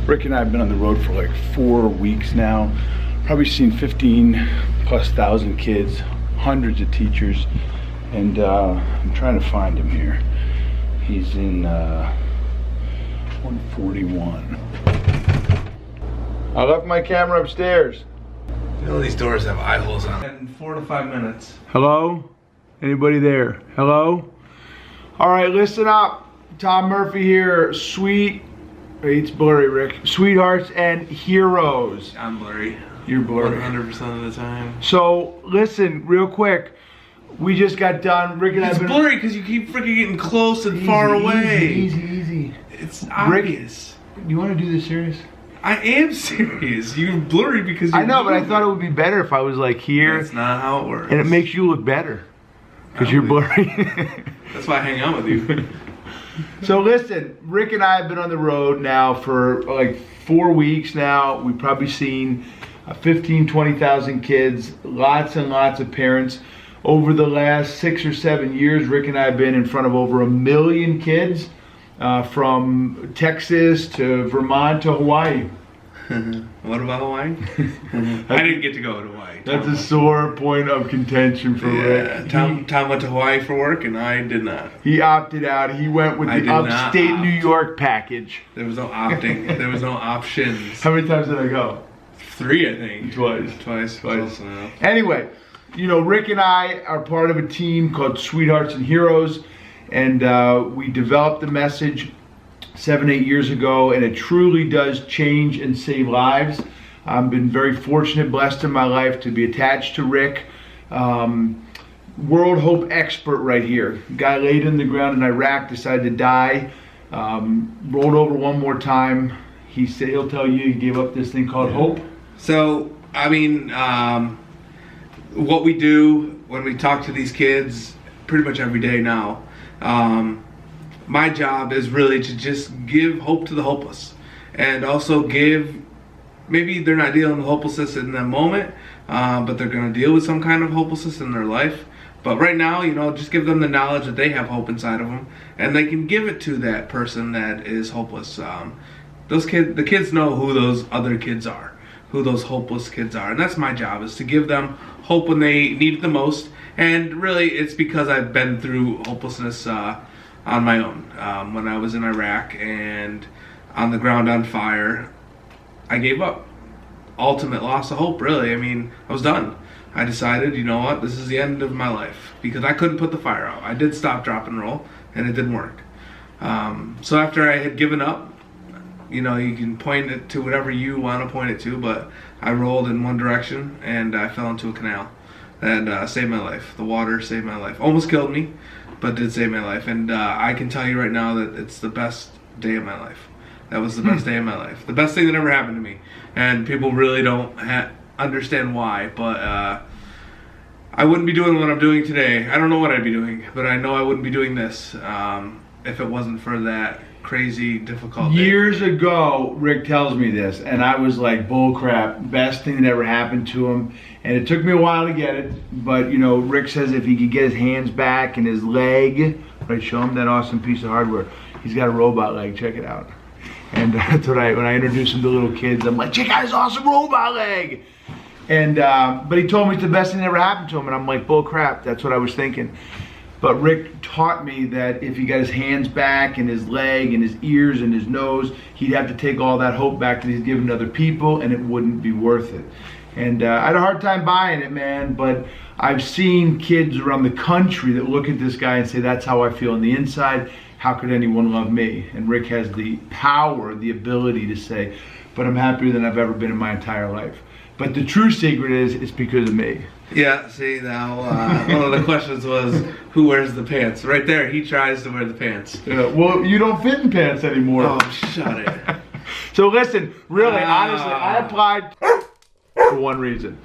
Rick and I have been on the road for like 4 weeks now. Probably seen 15,000+ kids, hundreds of teachers, and I'm trying to find him here. He's in 141. I left my camera upstairs. You know these doors have eye holes on them. In 4 to 5 minutes. Hello? Anybody there? Hello? All right, listen up. Tom Murphy here. It's blurry, Rick. Sweethearts and heroes. I'm blurry. You're blurry. 100% of the time. So, listen, real quick. We just got done. Rick and I. It's blurry because you keep freaking getting close and far away. Easy. It's obvious. Rick, you want to do this serious? I am serious. You're blurry because you're I know, but I thought it would be better if I was like here. That's not how it works. And it makes you look better. Because you're blurry. That's why I hang out with you. So listen, Rick and I have been on the road now for like 4 weeks now. We've probably seen 20,000 kids, lots and lots of parents. Over the last 6 or 7 years, Rick and I have been in front of over 1 million kids, from Texas to Vermont to Hawaii. What about Hawaii? I didn't get to go to Hawaii. That's a sore point of contention for Rick. Tom went to Hawaii for work and I did not. He opted out. He went with the upstate New York package. There was no opting. There was no options. How many times did I go? 3, I think. Twice. Anyway, you know, Rick and I are part of a team called Sweethearts and Heroes, and we developed the message 7-8 years ago, and it truly does change and save lives. I've been very fortunate, blessed in my life to be attached to Rick. World Hope expert right here. Guy laid in the ground in Iraq, decided to die, rolled over one more time. He said he'll tell you he gave up this thing called hope. So, I mean, what we do when we talk to these kids pretty much every day now, my job is really to just give hope to the hopeless, and also maybe they're not dealing with hopelessness in that moment, but they're going to deal with some kind of hopelessness in their life. But right now, you know, just give them the knowledge that they have hope inside of them, and they can give it to that person that is hopeless. The kids know who those other kids are, who those hopeless kids are, and that's my job, is to give them hope when they need it the most. And really, it's because I've been through hopelessness on my own. When I was in Iraq and on the ground on fire, I gave up. Ultimate loss of hope, really. I mean, I was done. I decided, you know what, this is the end of my life, because I couldn't put the fire out. I did stop, drop, and roll, and it didn't work. So after I had given up, you know, you can point it to whatever you want to point it to, but I rolled in one direction and I fell into a canal. That saved my life. The water saved my life. Almost killed me, but did save my life. And I can tell you right now that it's the best day of my life. That was the best day of my life. The best thing that ever happened to me. And people really don't understand why, but I wouldn't be doing what I'm doing today. I don't know what I'd be doing, but I know I wouldn't be doing this if it wasn't for that crazy, difficult day. Years ago, Rick tells me this, and I was like, bull crap, best thing that ever happened to him. And it took me a while to get it, but you know, Rick says if he could get his hands back and his leg, right, show him that awesome piece of hardware. He's got a robot leg, check it out. And that's what when I introduce him to little kids, I'm like, check out his awesome robot leg. And but he told me it's the best thing that ever happened to him, and I'm like, bull crap, that's what I was thinking. But Rick taught me that if he got his hands back and his leg and his ears and his nose, he'd have to take all that hope back that he's given to other people, and it wouldn't be worth it. And I had a hard time buying it, man, but I've seen kids around the country that look at this guy and say, that's how I feel on the inside. How could anyone love me? And Rick has the power, the ability to say, but I'm happier than I've ever been in my entire life. But the true secret is, it's because of me. Yeah, see, now, one of the questions was, who wears the pants? Right there, he tries to wear the pants. Well, you don't fit in pants anymore. Oh, shut it. So listen, really, honestly, I applied for one reason.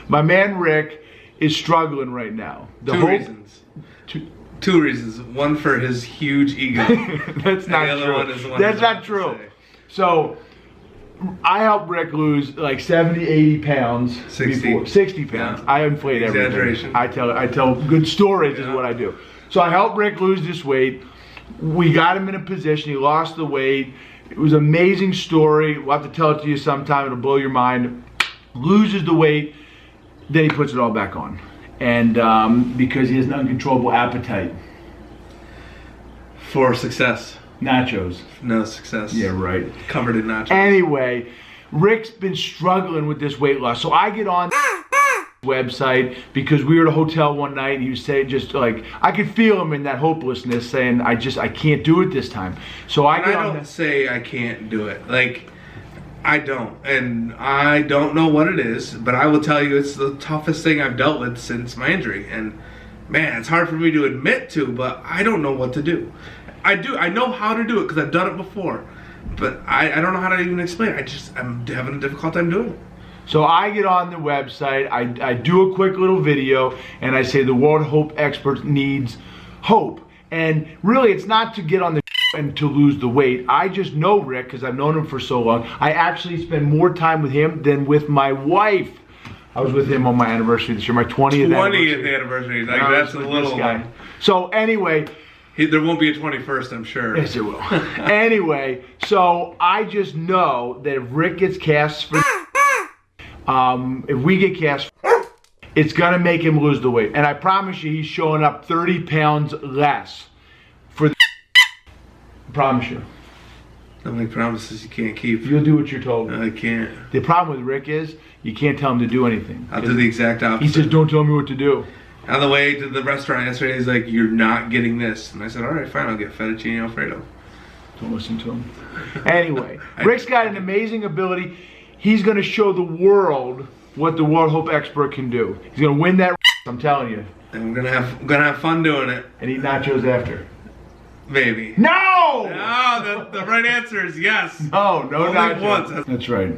My man Rick is struggling right now. Two reasons. Two reasons. One for his huge ego. That's not true. That's not true. So, I helped Rick lose like 70, 80 pounds. 60. Before. 60 pounds. Yeah. I inflate everything. Exaggeration. I tell good stories is what I do. So I helped Rick lose this weight. We got him in a position. He lost the weight. It was an amazing story. We'll have to tell it to you sometime. It'll blow your mind. Loses the weight, then he puts it all back on. And because he has an uncontrollable appetite. For success. Nachos. No success. Yeah, right. Covered in nachos. Anyway, Rick's been struggling with this weight loss. So I get on website because we were at a hotel one night and he was saying, just like, I could feel him in that hopelessness saying, I can't do it this time. So I don't say I can't do it. Like, I don't. And I don't know what it is, but I will tell you it's the toughest thing I've dealt with since my injury. And man, it's hard for me to admit to, but I don't know what to do. I know how to do it because I've done it before, but I don't know how to even explain it. I'm having a difficult time doing it. So I get on the website, I do a quick little video, and I say the World Hope Expert needs hope. And really, it's not to get on the and to lose the weight. I just know Rick, because I've known him for so long. I actually spend more time with him than with my wife. I was with him on my anniversary this year, my 20th anniversary. Like, that's a little one. So anyway, there won't be a 21st, I'm sure. Yes, it will. Anyway, so I just know that if Rick gets cast for if we get cast, it's gonna make him lose the weight. And I promise you, he's showing up 30 pounds less for the I promise you. How many promises you can't keep? You'll do what you're told. I can't. The problem with Rick is, you can't tell him to do anything. I'll do the exact opposite. He says, don't tell me what to do. On the way to the restaurant yesterday, he's like, you're not getting this. And I said, all right, fine, I'll get fettuccine Alfredo. Don't listen to him. Anyway, Rick's got an amazing ability. He's going to show the world what the World Hope Expert can do. He's going to win that, I'm telling you. And I'm gonna have fun doing it. And eat nachos after. Maybe. No! No, the right answer is yes. No nachos. Once. That's right.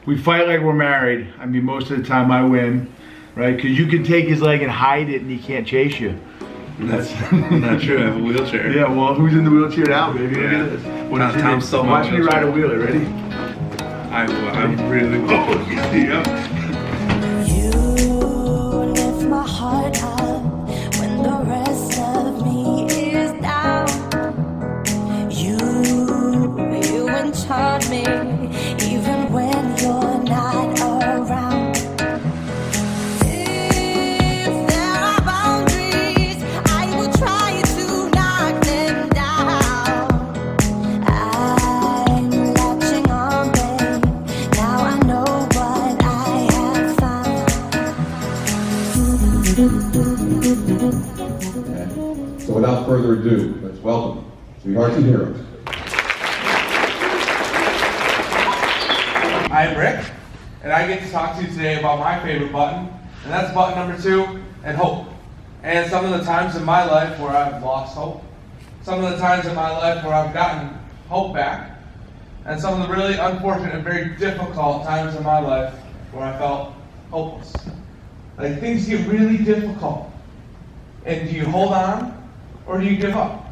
We fight like we're married. I mean, most of the time I win, right? Because you can take his leg and hide it and he can't chase you. That's not true. I have a wheelchair. Yeah, well, who's in the wheelchair now, baby? Look at this. Tom's so Watch me ride a wheelie. Ready? I'm really. Oh, yeah. You lift my heart up when the rest of me is down. You enchant me even when you're not around. So without further ado, let's welcome Sweethearts and Heroes. I'm Rick, and I get to talk to you today about my favorite button, and that's button number 2, and hope. And some of the times in my life where I've lost hope, some of the times in my life where I've gotten hope back, and some of the really unfortunate and very difficult times in my life where I felt hopeless. Like, things get really difficult. And do you hold on, or do you give up?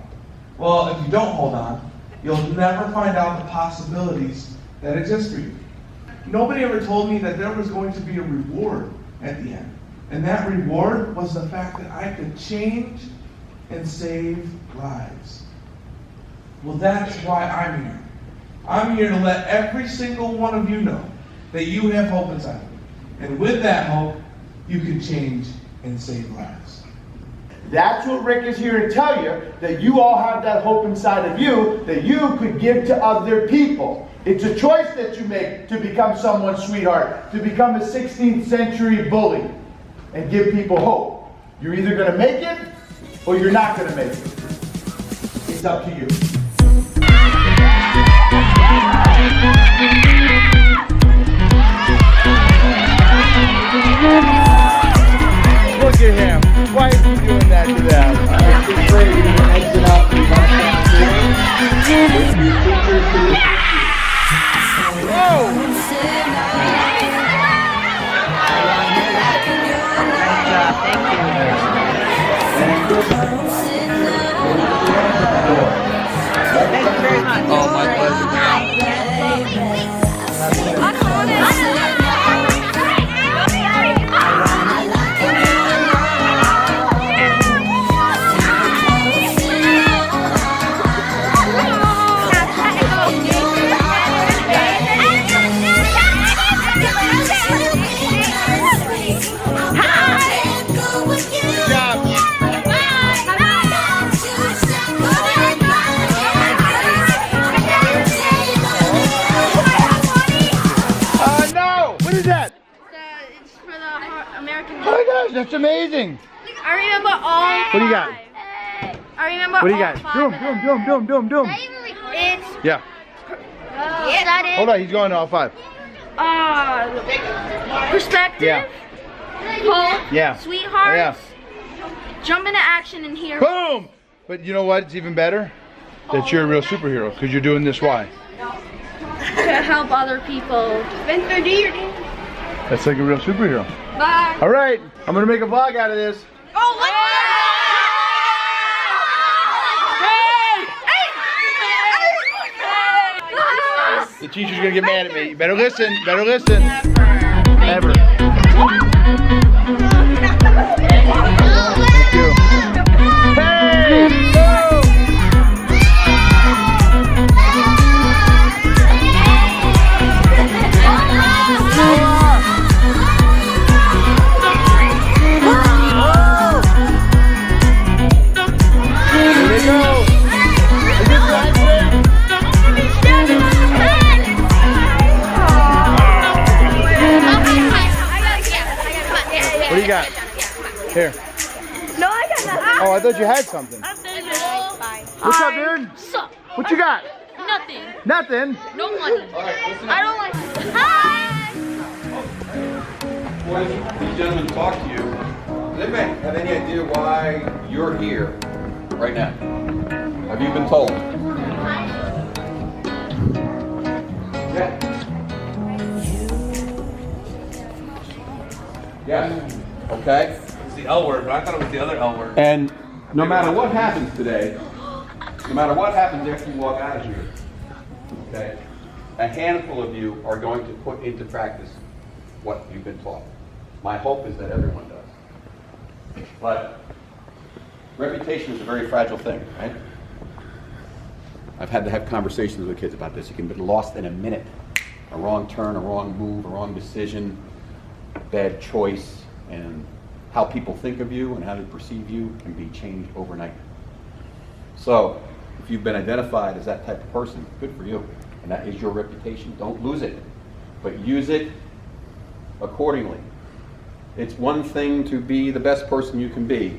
Well, if you don't hold on, you'll never find out the possibilities that exist for you. Nobody ever told me that there was going to be a reward at the end. And that reward was the fact that I could change and save lives. Well, that's why I'm here. I'm here to let every single one of you know that you have hope inside of you. And with that hope, you can change and save lives. That's what Rick is here to tell you, that you all have that hope inside of you that you could give to other people. It's a choice that you make to become someone's sweetheart, to become a 16th century bully and give people hope. You're either going to make it or you're not going to make it. It's up to you. Look at him. Why is he doing that to them? Oh, my pleasure. That's amazing. I remember all What do you got? I remember What do you all got? five Do of them. them. It's Yeah. is that it? Hold on, he's going to all 5. Perspective. Yeah. Hope. Yeah. Sweetheart. Yeah. Jump into action and hear. Boom! But you know what? It's even better that you're a real superhero because you're doing this. Why? To help other people. That's like a real superhero. Bye. All right, I'm gonna make a vlog out of this. Oh, The teacher's gonna get mad at me. You better listen. Better listen. Never. Thank you. Hey! Go! Here they go. Is this right? What do you got? Here. No, I got nothing. Oh, I thought you had something. What's up, dude? What you got? Nothing. Nothing. No money. I don't like. Hi. Before these gentlemen talk to you, does anybody have any idea why you're here right now? Have you been told? Yeah. Yes. Okay. It's the L word, but I thought it was the other L word. And no matter what happens today, no matter what happens after you walk out of here, okay, a handful of you are going to put into practice what you've been taught. My hope is that everyone does. But reputation is a very fragile thing, right? I've had to have conversations with kids about this. You can be lost in a minute. A wrong turn, a wrong move, a wrong decision, bad choice, and how people think of you and how they perceive you can be changed overnight. So, if you've been identified as that type of person, good for you. And that is your reputation. Don't lose it, but use it accordingly. It's one thing to be the best person you can be,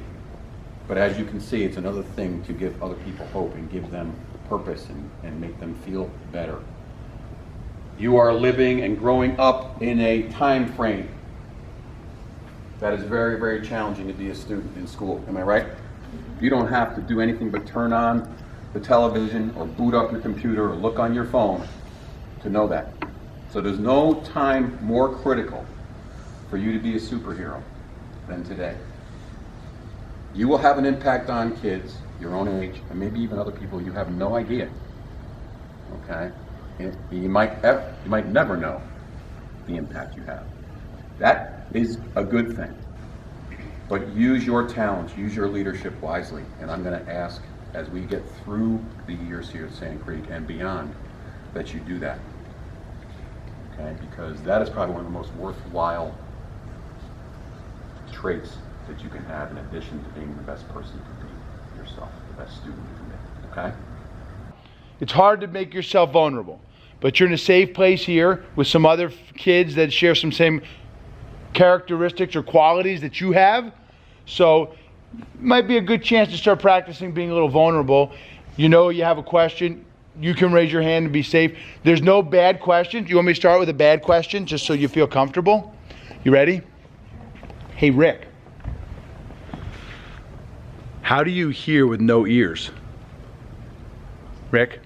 but as you can see, it's another thing to give other people hope and give them purpose and make them feel better. You are living and growing up in a time frame that is very, very challenging to be a student in school. Am I right? You don't have to do anything but turn on the television or boot up your computer or look on your phone to know that. So there's no time more critical for you to be a superhero than today. You will have an impact on kids your own age and maybe even other people you have no idea. Okay? You might never know the impact you have. That is a good thing. But use your talents, use your leadership wisely. And I'm going to ask, as we get through the years here at Sand Creek and beyond, that you do that. Okay? Because that is probably one of the most worthwhile traits that you can have in addition to being the best person you can be yourself, the best student you can be. Okay? It's hard to make yourself vulnerable, but you're in a safe place here with some other kids that share some same characteristics or qualities that you have. So it might be a good chance to start practicing being a little vulnerable. You know, you have a question, you can raise your hand and be safe. There's no bad questions. You want me to start with a bad question just so you feel comfortable? You ready? Hey, Rick. How do you hear with no ears? Rick?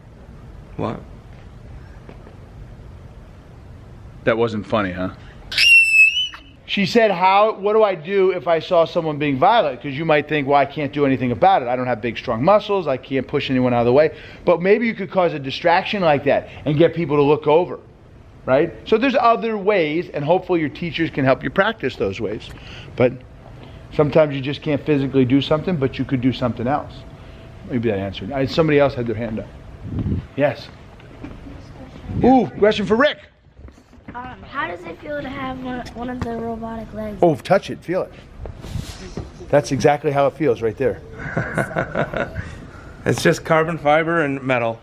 What? That wasn't funny, huh? She said, what do I do if I saw someone being violent? Because you might think, well, I can't do anything about it. I don't have big, strong muscles. I can't push anyone out of the way. But maybe you could cause a distraction like that and get people to look over, right? So there's other ways, and hopefully your teachers can help you practice those ways. But sometimes you just can't physically do something, but you could do something else. Maybe that answered. Somebody else had their hand up. Yes. Ooh, question for Rick. How does it feel to have one of the robotic legs? Oh, touch it, feel it. That's exactly how it feels right there. It's just carbon fiber and metal.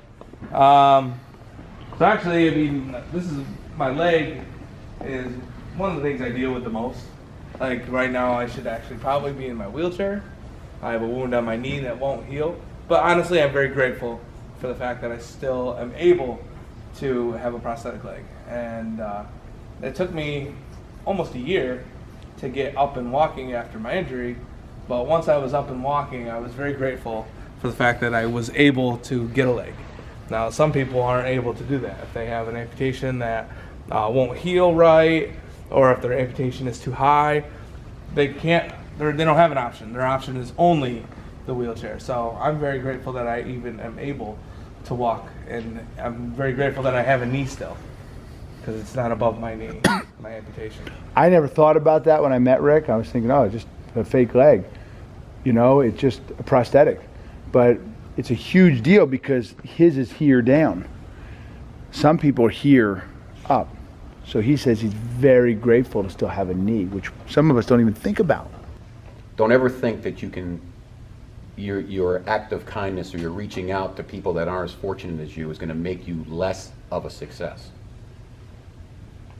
So actually, I mean, this is my leg is one of the things I deal with the most. Like right now, I should actually probably be in my wheelchair. I have a wound on my knee that won't heal. But honestly, I'm very grateful for the fact that I still am able to have a prosthetic leg. And it took me almost a year to get up and walking after my injury. But once I was up and walking, I was very grateful for the fact that I was able to get a leg. Now, some people aren't able to do that. If they have an amputation that won't heal right, or if their amputation is too high, they don't have an option. Their option is only the wheelchair. So I'm very grateful that I even am able to walk, and I'm very grateful that I have a knee still, because it's not above my knee, my amputation. I never thought about that when I met Rick. I was thinking, oh, just a fake leg. You know, it's just a prosthetic. But it's a huge deal because his is here down. Some people are here up. So he says he's very grateful to still have a knee, which some of us don't even think about. Don't ever think that you can, your act of kindness or your reaching out to people that aren't as fortunate as you is going to make you less of a success.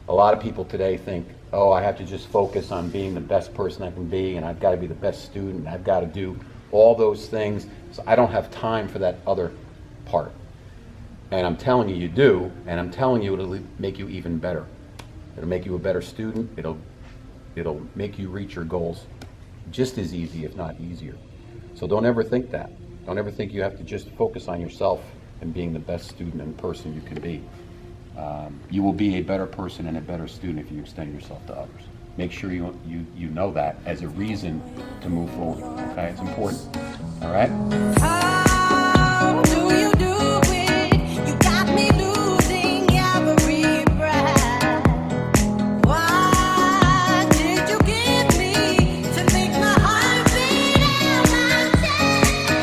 A lot of people today think, oh, I have to just focus on being the best person I can be, and I've got to be the best student, and I've got to do all those things, so I don't have time for that other part. And I'm telling you, you do, and I'm telling you it'll make you even better. It'll make you a better student. It'll make you reach your goals just as easy, if not easier. So don't ever think that. Don't ever think you have to just focus on yourself and being the best student and person you can be. You will be a better person and a better student if you extend yourself to others. Make sure you know that as a reason to move forward. Okay, it's important. All right. How do you do it? You got me losing every breath. What did you give me to make my heart beat out my chest?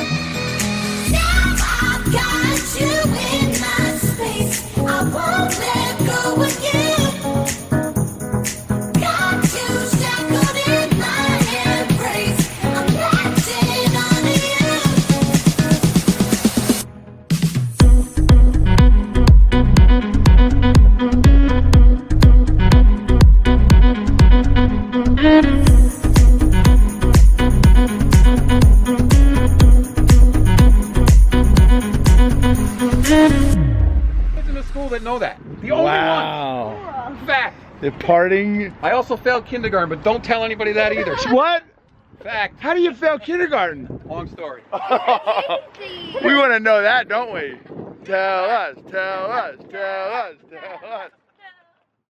Now I've got you in my space. I won't let go of you. Got you shackled in my embrace. I'm latching onto you. Kids in the school that know that. The only Wow. one. Fact. The parting. I also failed kindergarten, but don't tell anybody that either. What? Fact. How do you fail kindergarten? Long story. We want to know that, don't we? Tell us, tell us, tell us, tell us.